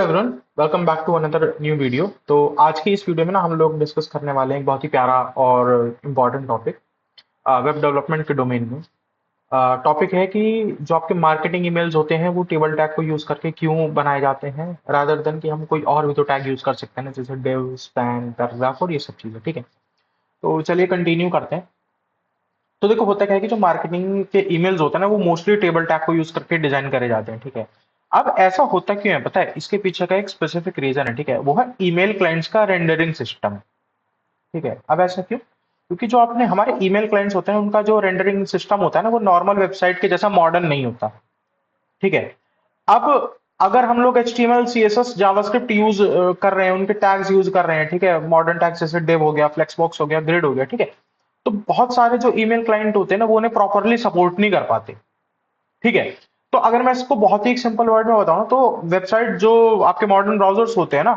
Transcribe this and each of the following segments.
Everyone, welcome back to another new video. तो आज की इस वीडियो में ना हम लोग डिस्कस करने वाले हैं एक बहुत ही प्यारा और इम्पोर्टेंट टॉपिक वेब डेवलपमेंट के डोमेन में। टॉपिक है कि जो आपके मार्केटिंग ईमेल्स होते हैं वो टेबल टैग को यूज करके क्यों बनाए जाते हैं, रादर देन कि हम कोई और भी तो टैग यूज कर सकते हैं ना, जैसे डिव, स्पैन, पैराग्राफ और ये सब चीजें। ठीक है, तो चलिए कंटिन्यू करते हैं। तो देखो, होता क्या है कि जो मार्केटिंग के ईमेल्स होते हैं ना वो मोस्टली टेबल टैग को यूज करके डिजाइन करे जाते हैं। ठीक है, अब ऐसा होता क्यों है पता है? इसके पीछे का एक स्पेसिफिक रीजन है। ठीक है, वो है ईमेल क्लाइंट्स का रेंडरिंग सिस्टम। ठीक है, अब ऐसा क्यों? क्योंकि जो आपने हमारे ईमेल क्लाइंट्स होते हैं उनका जो रेंडरिंग सिस्टम होता है ना वो नॉर्मल वेबसाइट के जैसा मॉडर्न नहीं होता। ठीक है, अब अगर हम लोग HTML, CSS, जावास्क्रिप्ट यूज कर रहे हैं, उनके टैग्स यूज कर रहे हैं, ठीक है, मॉडर्न टैग्स जैसे डिव हो गया, फ्लेक्सबॉक्स हो गया, ग्रिड हो गया, ठीक है, तो बहुत सारे जो ईमेल क्लाइंट होते हैं ना वो उन्हें प्रॉपरली सपोर्ट नहीं कर पाते। ठीक है, तो अगर मैं इसको बहुत ही एक सिंपल वर्ड में बताऊं तो वेबसाइट जो आपके मॉडर्न ब्राउजर्स होते हैं ना,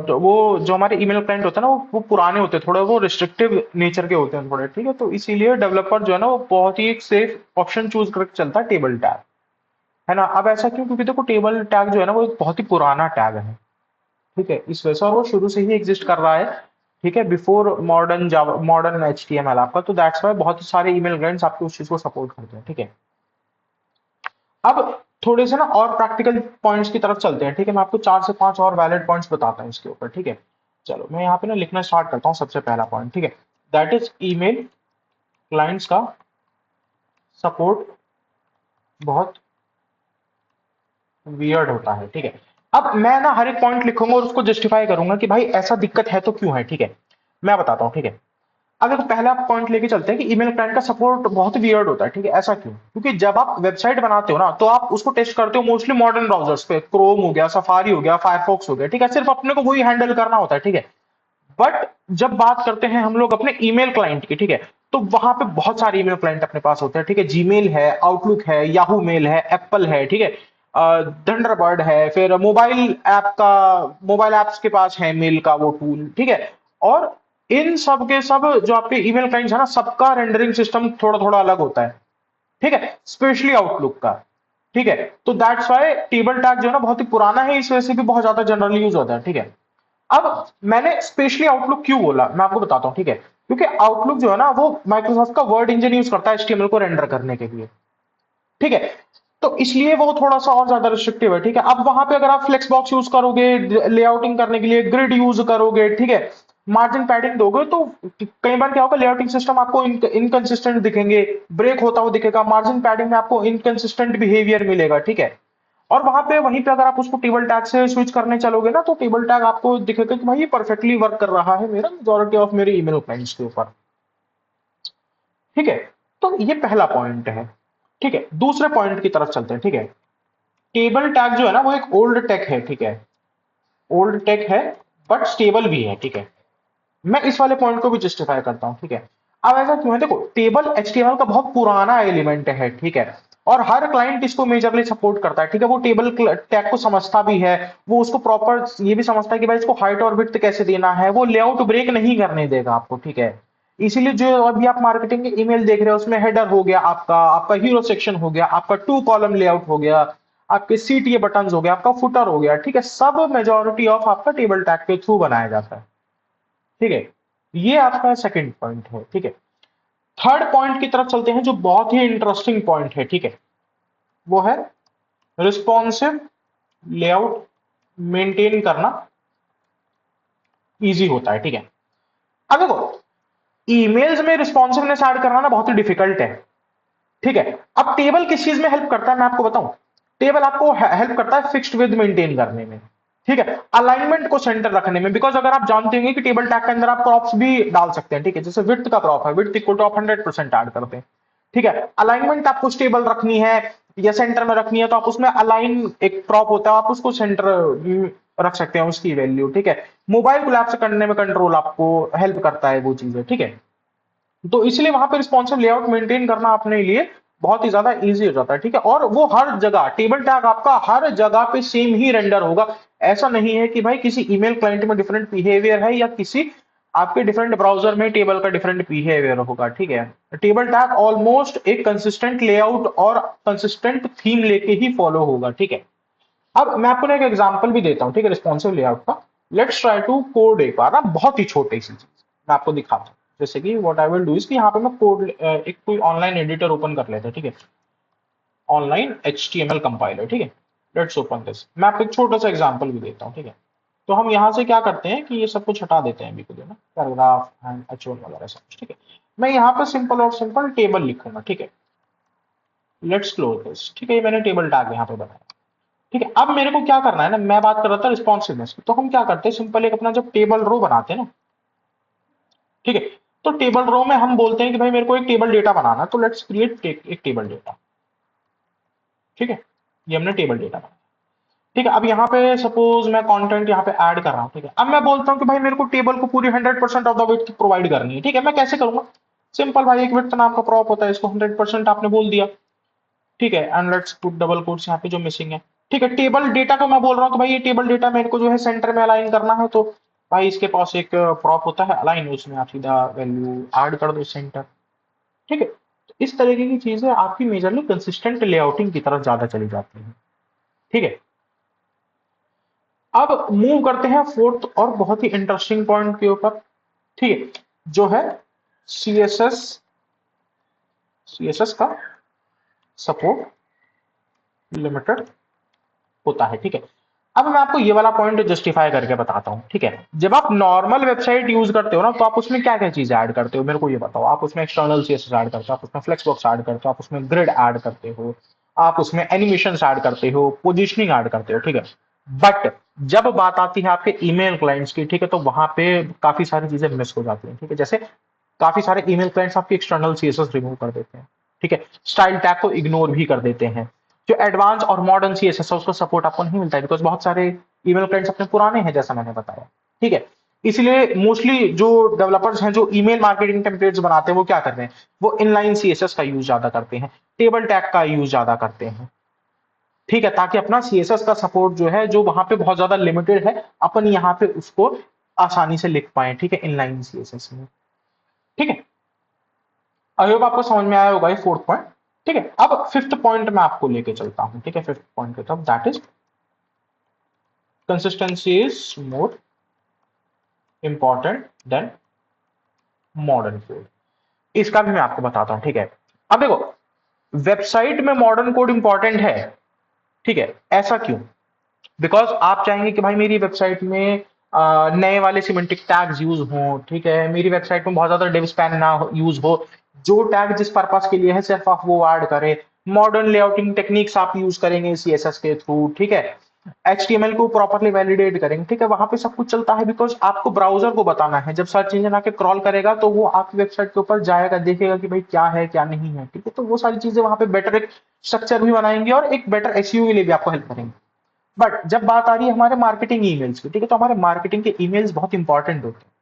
तो वो जो हमारे ईमेल क्लाइंट होते हैं ना वो पुराने होते हैं, थोड़े वो रिस्ट्रिक्टिव नेचर के होते हैं थोड़े। ठीक है, तो इसीलिए डेवलपर जो है ना वो बहुत ही एक सेफ ऑप्शन चूज करके चलता है, टेबल टैग। है ना? अब ऐसा क्यों? क्योंकि देखो टेबल टैग जो है ना वो एक बहुत ही पुराना टैग है। ठीक है, इस वजह से, और वो शुरू से ही एग्जिस्ट कर रहा है। ठीक है, बिफोर मॉडर्न जावा, मॉडर्न HTML आपका, तो दैट्स वाई बहुत सारे ईमेल क्लाइंट्स आपके उस चीज को सपोर्ट करते हैं। ठीक है, अब थोड़े से ना और प्रैक्टिकल पॉइंट्स की तरफ चलते हैं। ठीक है, मैं आपको 4 से 5 और वैलिड पॉइंट्स बताता हूँ इसके ऊपर। ठीक है, चलो मैं यहाँ पे ना लिखना स्टार्ट करता हूँ। सबसे पहला पॉइंट, ठीक है, दैट इज ईमेल क्लाइंट्स का सपोर्ट बहुत वियर्ड होता है। ठीक है, अब मैं ना हर एक पॉइंट लिखूंगा और उसको जस्टिफाई करूंगा कि भाई ऐसा दिक्कत है तो क्यों है। ठीक है, मैं बताता हूँ। ठीक है, अब देखो पहला पॉइंट लेके चलते हैं कि ईमेल क्लाइंट का सपोर्ट बहुत वियर्ड होता है। ठीक है, ऐसा क्यों? क्योंकि जब आप वेबसाइट बनाते हो ना तो आप उसको टेस्ट करते हो मोस्टली मॉडर्न ब्राउजर्स पे, क्रोम हो गया, सफारी हो गया, फायरफॉक्स हो गया। ठीक है, सिर्फ अपने को वही हैंडल करना होता है। ठीक है, बट जब बात करते हैं हम लोग अपने ईमेल क्लाइंट की, ठीक है, तो वहां पे बहुत सारे ईमेल क्लाइंट अपने पास होते हैं। ठीक है, जीमेल है, आउटलुक है, याहू मेल है, एप्पल है, ठीक है, थंडरबर्ड है, फिर मोबाइल एप्स के पास है मेल का वो टूल। ठीक है, और इन सब के सब जो आपके ईमेल क्लाइंट्स है ना, सबका रेंडरिंग सिस्टम थोड़ा थोड़ा अलग होता है। ठीक है, स्पेशली आउटलुक का। ठीक है, तो दैट्स वाई टेबल टैग जो है ना बहुत ही पुराना है, इस वजह से भी बहुत ज्यादा जनरली यूज होता है। ठीक है, अब मैंने स्पेशली आउटलुक क्यों बोला मैं आपको बताता हूं। ठीक है, क्योंकि आउटलुक जो है ना वो माइक्रोसॉफ्ट का वर्ड इंजन यूज करता है HTML को रेंडर करने के लिए। ठीक है, तो इसलिए वो थोड़ा सा और ज्यादा रिस्ट्रिक्टिव है। ठीक है, अब वहां पे अगर आप फ्लेक्स बॉक्स यूज करोगे लेआउटिंग करने के लिए, ग्रिड यूज करोगे, ठीक है, मार्जिन पैडिंग दोगे, तो कई बार क्या होगा, लेआउटिंग सिस्टम आपको इनकंसिस्टेंट दिखेंगे, ब्रेक होता हुआ दिखेगा, मार्जिन पैडिंग में आपको इनकंसिस्टेंट बिहेवियर मिलेगा। ठीक है, और वहां पे वहीं पे अगर आप उसको टेबल टैग से स्विच करने चलोगे ना तो टेबल टैग आपको दिखेगा कि भाई ये परफेक्टली वर्क कर रहा है मेरा मेजोरिटी ऑफ मेरे ईमेल क्लाइंट्स के ऊपर। ठीक है, तो ये पहला पॉइंट है। ठीक है, दूसरे पॉइंट की तरफ चलते हैं। ठीक है, टेबल टैग जो है ना वो एक ओल्ड टेक है। ठीक है, ओल्ड टेक है बट स्टेबल भी है। ठीक है, मैं इस वाले पॉइंट को भी जस्टिफाई करता हूं। ठीक है, अब ऐसा क्यों है? देखो, टेबल HTML का बहुत पुराना एलिमेंट है। ठीक है, और हर क्लाइंट इसको मेजरली सपोर्ट करता है। ठीक है, वो टेबल टैग को समझता भी है, वो उसको प्रॉपर ये भी समझता है कि भाई इसको हाइट और विड्थ कैसे देना है, वो लेआउट ब्रेक नहीं करने देगा आपको। ठीक है, इसीलिए जो अभी आप मार्केटिंग के ईमेल देख रहे हो उसमें हेडर हो गया, आपका आपका हीरो सेक्शन हो गया, आपका 2 कॉलम लेआउट हो गया, आपके CTA बटन हो गया, आपका फुटर हो गया। ठीक है, सब मेजोरिटी ऑफ आपका टेबल टैग के थ्रू बनाया जाता है। ठीक है, ये आपका सेकंड पॉइंट है। ठीक है, थर्ड पॉइंट की तरफ चलते हैं जो बहुत ही इंटरेस्टिंग पॉइंट है। ठीक है, वो है रिस्पॉन्सिव लेआउट मेंटेन करना इजी होता है। ठीक है, अब देखो, ईमेल्स में रिस्पॉन्सिवनेस ऐड करना ना बहुत ही डिफिकल्ट है। ठीक है, अब टेबल किस चीज में हेल्प करता है मैं आपको बताऊं। टेबल आपको हेल्प करता है फिक्स्ड विद मेंटेन करने में। ठीक है, अलाइनमेंट को सेंटर रखने में, बिकॉज अगर आप जानते होंगे कि टेबल टैग के अंदर आप प्रॉप्स भी डाल सकते हैं। ठीक है, जैसे विड्थ का प्रॉप है, विड्थ इक्वल टू आप 100% ऐड करते हैं। ठीक है, अलाइनमेंट आपको स्टेबल रखनी है या सेंटर में रखनी है तो आप उसमें अलाइन एक प्रॉप होता है, आप उसको सेंटर रख सकते हैं उसकी वैल्यू। ठीक है, मोबाइल कोलैप्स करने में कंट्रोल आपको हेल्प करता है वो चीजें। ठीक है, तो इसलिए वहां पे रिस्पॉन्सिव लेआउट मेंटेन करना अपने लिए बहुत ही ज्यादा इजी हो जाता है। ठीक है, और वो हर जगह टेबल टैग आपका हर जगह पे सेम ही रेंडर होगा। ऐसा नहीं है कि भाई किसी ईमेल क्लाइंट में डिफरेंट बिहेवियर है या किसी आपके डिफरेंट ब्राउजर में टेबल का डिफरेंट बिहेवियर होगा। ठीक है, टेबल टैग ऑलमोस्ट एक कंसिस्टेंट लेआउट और कंसिस्टेंट थीम लेके ही फॉलो होगा। ठीक है, अब मैं आपको ना एक एग्जांपल भी देता हूँ, ठीक है, रिस्पॉन्सिव लेआउट का। लेट्स ट्राई टू कोड एक बार ना, बहुत ही छोटी सी चीज मैं आपको दिखाता हूँ। जैसे कि what I will do is कि यहाँ पे मैं कोड एक कोई ऑनलाइन एडिटर ओपन कर लेते हैं, ठीक है, ऑनलाइन HTML कंपाइलर, ठीक है। Let's open this. मैं आपको एक छोटा सा एग्जांपल भी देता हूँ, ठीक है। तो हम यहाँ से क्या करते हैं कि ये सब कुछ हटा देते हैं अभी के लिए ना, पैराग्राफ एंड H1 वगैरह सब कुछ, ठीक है। मैं यहाँ पे सिंपल और सिंपल टेबल लिखूंगा, ठीक है। लेट्स क्लोज दिस, ठीक है, ये मैंने टेबल टैग यहाँ पे बनाया, ठीक है। अब मेरे को क्या करना है ना, मैं बात कर रहा था रिस्पॉन्सिवनेस की, तो हम क्या करते हैं, सिंपल एक अपना जब टेबल रो बनाते हैं ना, ठीक है, तो टेबल रो में हम बोलते हैं कि भाई मेरे को एक टेबल डेटा बनाना है, तो लेट्स क्रिएट एक टेबल डेटा, ठीक है। ये हमने टेबल डेटा बनाया, ठीक है। अब यहाँ पे सपोज मैं कंटेंट यहाँ पे ऐड कर रहा हूँ, ठीक है। अब मैं बोलता हूँ कि भाई मेरे को टेबल को पूरी 100% ऑफ द विड्थ प्रोवाइड करनी है, ठीक है। मैं कैसे करूंगा, सिंपल भाई, एक विड्थ नाम का प्रॉप होता है, इसको 100% आपने बोल दिया, ठीक है। And let's put double quotes यहाँ पे जो मिसिंग है, ठीक है। टेबल डेटा को मैं बोल रहा हूँ तो भाई ये टेबल डेटा मेरे को जो है सेंटर में अलाइन करना है, तो भाई इसके पास एक प्रॉप होता है अलाइन, उसमें आप सीधा वैल्यू ऐड कर दो सेंटर, ठीक है। तो इस तरीके की चीजें आपकी मेजरली कंसिस्टेंट लेआउटिंग की तरफ ज्यादा चली जाती है, ठीक है। अब मूव करते हैं फोर्थ और बहुत ही इंटरेस्टिंग पॉइंट के ऊपर, ठीक है, जो है सीएसएस, सीएसएस का सपोर्ट लिमिटेड होता है, ठीक है। अब मैं आपको ये वाला पॉइंट जस्टिफाई करके बताता हूं, ठीक है। जब आप नॉर्मल वेबसाइट यूज करते हो ना, तो आप उसमें क्या क्या चीजें ऐड करते हो, मेरे को ये बताओ। आप उसमें एक्सटर्नल सीएसएस ऐड करते हो, आप उसमें फ्लेक्स बॉक्स ऐड करते हो, आप उसमें ग्रिड ऐड करते हो, आप उसमें एनिमेशन ऐड करते हो, पोजिशनिंग ऐड करते हो, ठीक है। बट जब बात आती है आपके ईमेल क्लाइंट्स की, ठीक है, तो वहां पे काफी सारी चीजें मिस हो जाती हैं, ठीक है। जैसे काफी सारे ईमेल क्लाइंट्स आपके एक्सटर्नल सीएसएस रिमूव कर देते हैं, ठीक है, स्टाइल टैग को इग्नोर भी कर देते हैं। जो एडवांस और मॉडर्न सीएसएस है उसका सपोर्ट आपको नहीं मिलता है, बिकॉज बहुत सारे ईमेल क्लाइंट्स अपने पुराने हैं, जैसा मैंने बताया, ठीक है। इसलिए मोस्टली जो डेवलपर्स हैं जो ईमेल मार्केटिंग टेम्पलेट्स बनाते हैं, वो क्या कर रहे हैं, वो इनलाइन सीएसएस का यूज ज्यादा करते हैं, टेबल टैग का यूज ज्यादा करते हैं, ठीक है, ताकि अपना सीएसएस का सपोर्ट जो है, जो वहां पे बहुत ज्यादा लिमिटेड है, अपन यहाँ पे उसको आसानी से लिख पाए, ठीक है, इनलाइन सीएसएस में, ठीक है। आई होप आपको समझ में आया होगा ये फोर्थ पॉइंट, ठीक है। अब फिफ्थ पॉइंट मैं आपको लेके चलता हूं, ठीक है। फिफ्थ पॉइंट की तरफ, that is consistency is more important than modern code. इसका भी मैं आपको बताता हूं, ठीक है। अब देखो, वेबसाइट में मॉडर्न कोड इंपॉर्टेंट है, ठीक है, ऐसा क्यों, बिकॉज आप चाहेंगे कि भाई मेरी वेबसाइट में नए वाले सिमेंटिक टैग्स यूज हो, ठीक है, मेरी वेबसाइट में बहुत ज्यादा डिव स्पैन ना यूज हो, जो टैग जिस पर्पस के लिए है सिर्फ आप वो ऐड करें। मॉडर्न लेआउटिंग टेक्निक्स आप यूज करेंगे सीएसएस के थ्रू, ठीक है। HTML को प्रॉपरली वैलिडेट करेंगे, ठीक है, वहां पे सब कुछ चलता है, बिकॉज आपको ब्राउजर को बताना है, जब सर्च इंजन आके क्रॉल करेगा तो वो आपकी वेबसाइट के ऊपर जाएगा, देखेगा कि भाई क्या है क्या नहीं है, ठीक है। तो वो सारी चीजें वहां पे बेटर एक स्ट्रक्चर भी बनाएंगे और एक बेटर एसईओ के लिए भी आपको हेल्प करेंगे। बट जब बात आ रही है हमारे मार्केटिंग ईमेल्स की, ठीक है, तो हमारे मार्केटिंग के ईमेल्स बहुत इंपॉर्टेंट होते हैं,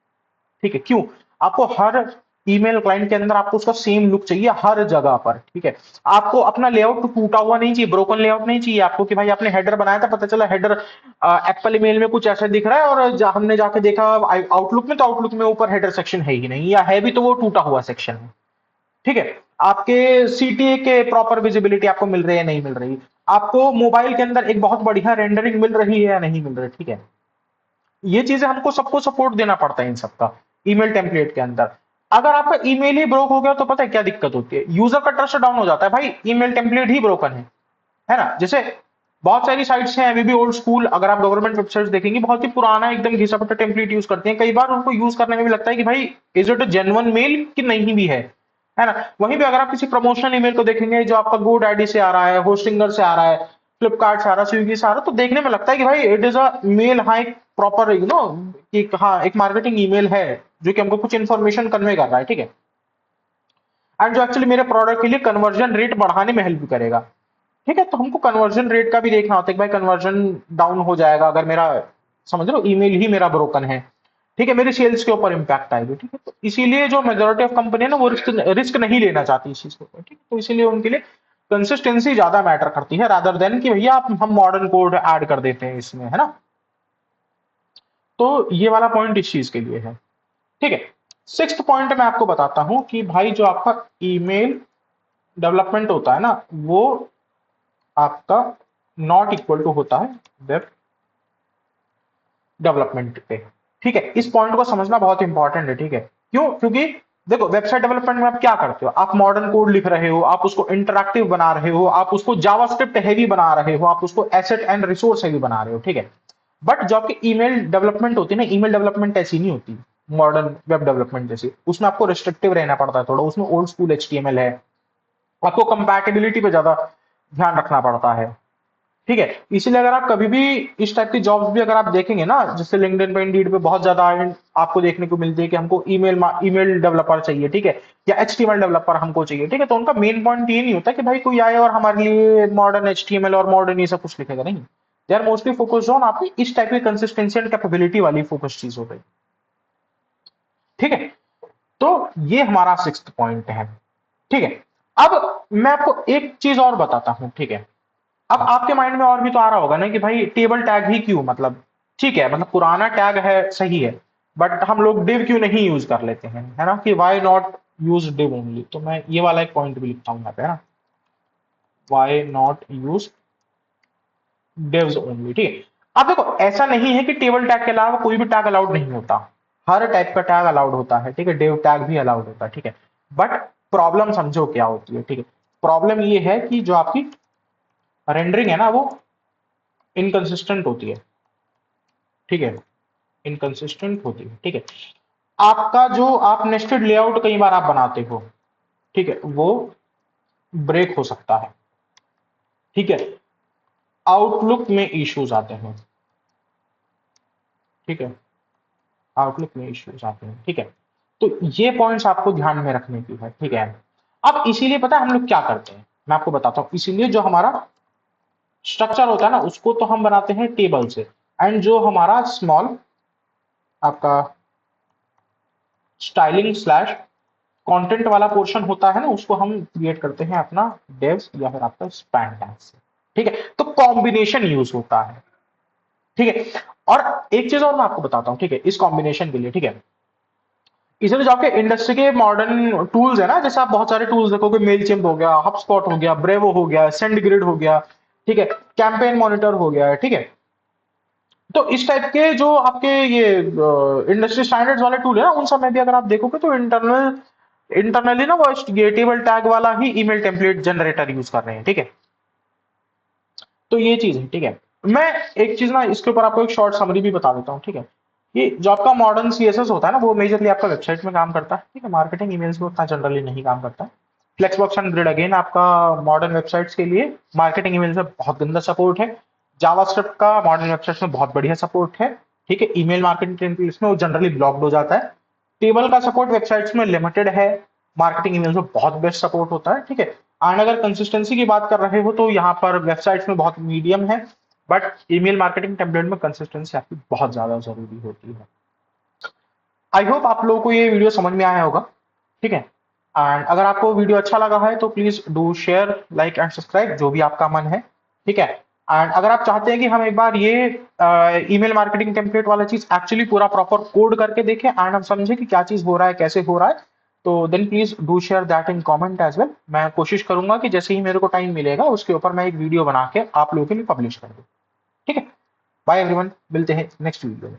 ठीक है। क्यों, आपको हर ईमेल क्लाइंट के अंदर आपको उसका सेम लुक चाहिए हर जगह पर, ठीक है। आपको अपना लेआउट टूटा हुआ नहीं चाहिए, ब्रोकन लेआउट नहीं चाहिए आपको, कि भाई आपने हेडर बनाया था, पता चला हेडर एप्पल ईमेल में कुछ ऐसा दिख रहा है और हमने जाके देखा आउटलुक में, तो आउटलुक में ऊपर हेडर सेक्शन है ही नहीं, या है भी तो वो टूटा हुआ सेक्शन है, ठीक है। आपके सीटीए के प्रॉपर विजिबिलिटी आपको मिल रही है नहीं मिल रही, आपको मोबाइल के अंदर एक बहुत बढ़िया रेंडरिंग मिल रही है या नहीं मिल रही, ठीक है। ये चीजें हमको सबको सपोर्ट देना पड़ता है इन सबका ईमेल टेम्पलेट के अंदर। अगर आपका ईमेल ही ब्रोक हो गया तो पता है क्या दिक्कत होती है, यूजर का ट्रस्ट डाउन हो जाता है, भाई ईमेल टेम्पलेट ही ब्रोकन है ना। जैसे बहुत सारी साइट्स हैं अभी भी ओल्ड स्कूल, अगर आप गवर्नमेंट वेबसाइट्स देखेंगे बहुत ही पुराना एकदम घिसा पिटा टेम्पलेट यूज करते हैं, कई बार उनको यूज करने में भी लगता है कि भाई is it a genuine mail कि नहीं भी है ना। वहीं पे अगर आप किसी प्रमोशनल ईमेल को देखेंगे जो आपका गुड आईडी से आ रहा है, होस्टिंगर से आ रहा है, फ्लिपकार्ट से आ रहा है, स्विगी से आ रहा है, तो देखने में लगता है कि भाई इट इज अ मेल, हाँ एक प्रॉपर कि हाँ एक मार्केटिंग ईमेल है जो कि हमको कुछ इन्फॉर्मेशन कन्वे कर रहा है, ठीक है, एंड जो एक्चुअली मेरे प्रोडक्ट के लिए कन्वर्जन रेट बढ़ाने में हेल्प करेगा, ठीक है। तो हमको कन्वर्जन रेट का भी देखना होता है कि भाई कन्वर्जन डाउन हो जाएगा अगर मेरा, समझ लो, ईमेल ही मेरा ब्रोकन है, ठीक है, मेरी सेल्स के ऊपर इंपैक्ट आएगी, ठीक है। तो इसीलिए जो मेजोरिटी ऑफ कंपनी है ना, वो रिस्क नहीं लेना चाहती इस चीज के ऊपर, ठीक है। तो इसीलिए उनके लिए कंसिस्टेंसी ज्यादा मैटर करती है, रादर देन कि भैया हम मॉडर्न कोड ऐड कर देते हैं इसमें, है ना। तो ये वाला पॉइंट इस चीज के लिए है, ठीक है। सिक्स्थ पॉइंट मैं आपको बताता हूं कि भाई जो आपका ईमेल डेवलपमेंट होता है ना, वो आपका नॉट इक्वल टू होता है वेब डेवलपमेंट पे। ठीक है, इस पॉइंट को समझना बहुत इंपॉर्टेंट है। ठीक है, क्यों? क्योंकि देखो, वेबसाइट डेवलपमेंट में आप क्या करते हो, आप मॉडर्न कोड लिख रहे हो, आप उसको इंटरैक्टिव बना रहे हो, आप उसको जावास्क्रिप्ट हैवी बना रहे हो, आप उसको एसेट एंड रिसोर्स हैवी बना रहे हो। ठीक है, बट जो आपकी ईमेल डेवलपमेंट होती है ना, ईमेल डेवलपमेंट ऐसी नहीं होती मॉडर्न वेब डेवलपमेंट जैसी। उसमें आपको रिस्ट्रिक्टिव रहना पड़ता है थोड़ा, उसमें ओल्ड स्कूल एचटीएमएल है, आपको कंपैटिबिलिटी पे ज्यादा ध्यान रखना पड़ता है। ठीक है, इसीलिए अगर आप कभी भी इस टाइप की जॉब्स भी अगर आप देखेंगे ना, जैसे लिंक्डइन पे, इंडीड पे बहुत ज्यादा आपको देखने को मिलती है कि हमको ईमेल डेवलपर चाहिए, ठीक है, या एचटीएमएल डेवलपर हमको चाहिए। ठीक है, तो उनका मेन पॉइंट ये नहीं होता कि भाई कोई आए और हमारे लिए मॉडर्न एचटीएमएल और मॉडर्न ये सब कुछ लिखेगा, नहीं। They are mostly focused on आपकी इस टाइप की कंसिस्टेंसी एंड कैपेबिलिटी वाली फोकस चीज हो गई। ठीक है, तो ये हमारा सिक्स्थ पॉइंट है। ठीक है, अब मैं आपको एक चीज और बताता हूं। ठीक है, अब आपके माइंड में और भी तो आ रहा होगा ना कि भाई टेबल टैग ही क्यों, मतलब ठीक है, मतलब पुराना टैग है, सही है, बट हम लोग डिव क्यों नहीं यूज कर लेते हैं, है ना, कि why not use div only. तो मैं ये वाला एक पॉइंट भी लिखता हूं यहाँ पे, है ना, वाई नॉट यूज डिव्स ओनली। ठीक है, अब देखो, ऐसा नहीं है कि टेबल टैग के अलावा कोई भी टैग अलाउड नहीं होता, हर टाइप का टैग अलाउड होता है। ठीक है, डिव टैग भी अलाउड होता है। ठीक है, बट प्रॉब्लम समझो क्या होती है। ठीक है, प्रॉब्लम ये है कि जो आपकी रेंडरिंग है ना, वो इनकंसिस्टेंट होती है। ठीक है, इनकंसिस्टेंट होती है। ठीक है, आपका जो आप नेस्टेड लेआउट कई बार आप बनाते हो, ठीक है, वो ब्रेक हो सकता है। ठीक है, आउटलुक में इश्यूज आते हैं। ठीक है, आउटलुक में इश्यूज आते हैं। ठीक है, तो ये पॉइंट्स आपको ध्यान में रखने की है। ठीक है, अब इसीलिए पता है हम लोग क्या करते हैं, मैं आपको बताता हूं। इसीलिए जो हमारा स्ट्रक्चर होता है ना, उसको तो हम बनाते हैं टेबल से, एंड जो हमारा स्मॉल आपका स्टाइलिंग स्लैश कंटेंट वाला पोर्शन होता है ना, उसको हम क्रिएट करते हैं अपना डेव्स या फिर आपका स्पैन टैग से। ठीक है, तो कॉम्बिनेशन यूज होता है। ठीक है, और एक चीज और मैं आपको बताता हूं। ठीक है, इस कॉम्बिनेशन के लिए, ठीक है, इसलिए जो आपके इंडस्ट्री के मॉडर्न टूल्स है ना, जैसे आप बहुत सारे टूल्स देखोगे, मेलचिम्प हो गया, हबस्पॉट हो गया, ब्रेवो हो गया, सेंडग्रिड हो गया, ठीक है, कैंपेन मॉनिटर हो गया, ठीक है, तो इस टाइप के जो आपके ये इंडस्ट्री स्टैंडर्ड्स वाले टूल है ना, उन सब में भी अगर आप देखोगे तो इंटरनली ना वो ये टेबल टैग वाला ही ईमेल टेम्पलेट जनरेटर यूज कर रहे हैं। ठीक है, तो ये चीज है। ठीक है, मैं एक चीज ना इसके ऊपर आपको एक शॉर्ट समरी भी बता देता हूँ। ठीक है, ये जो आपका मॉडर्न सीएसएस होता है ना, वो मेजरली आपका वेबसाइट में काम करता है। ठीक है, मार्केटिंग ईमेल्स में उतना जनरली नहीं काम करता है। फ्लेक्सबॉक्स एंड ग्रिड अगेन आपका मॉडर्न वेबसाइट्स के लिए मार्केटिंग ईमेल्स में बहुत गंदा सपोर्ट है। जावास्क्रिप्ट का मॉडर्न वेबसाइट्स में बहुत बढ़िया सपोर्ट है। ठीक है, ईमेल मार्केटिंग टेम्पलेट्स में वो जनरली ब्लॉक्ड हो जाता है। टेबल का सपोर्ट वेबसाइट्स में लिमिटेड है, मार्केटिंग ईमेल्स में बहुत बेस्ट सपोर्ट होता है। ठीक है, एंड अगर कंसिस्टेंसी की बात कर रहे हो तो यहाँ पर वेबसाइट्स में बहुत मीडियम है, बट ईमेल मार्केटिंग टेम्पलेट में कंसिस्टेंसी आपकी बहुत ज्यादा जरूरी होती है। आई होप आप लोगों को ये वीडियो समझ में आया होगा। ठीक है, एंड अगर आपको वीडियो अच्छा लगा है तो please do share, like and subscribe, जो भी आपका मन है। ठीक है, एंड अगर आप चाहते हैं कि हम एक बार ये ईमेल मार्केटिंग टेम्पलेट वाला चीज एक्चुअली पूरा प्रॉपर कोड करके देखें एंड हम समझे कि क्या चीज हो रहा है, कैसे हो रहा है, तो then please do share that in comment as well. मैं कोशिश करूंगा कि जैसे ही मेरे को टाइम मिलेगा उसके ऊपर मैं एक वीडियो बना के आप लोगों के लिए पब्लिश कर दूं। ठीक है, बाय एवरीवन, मिलते हैं नेक्स्ट वीडियो में।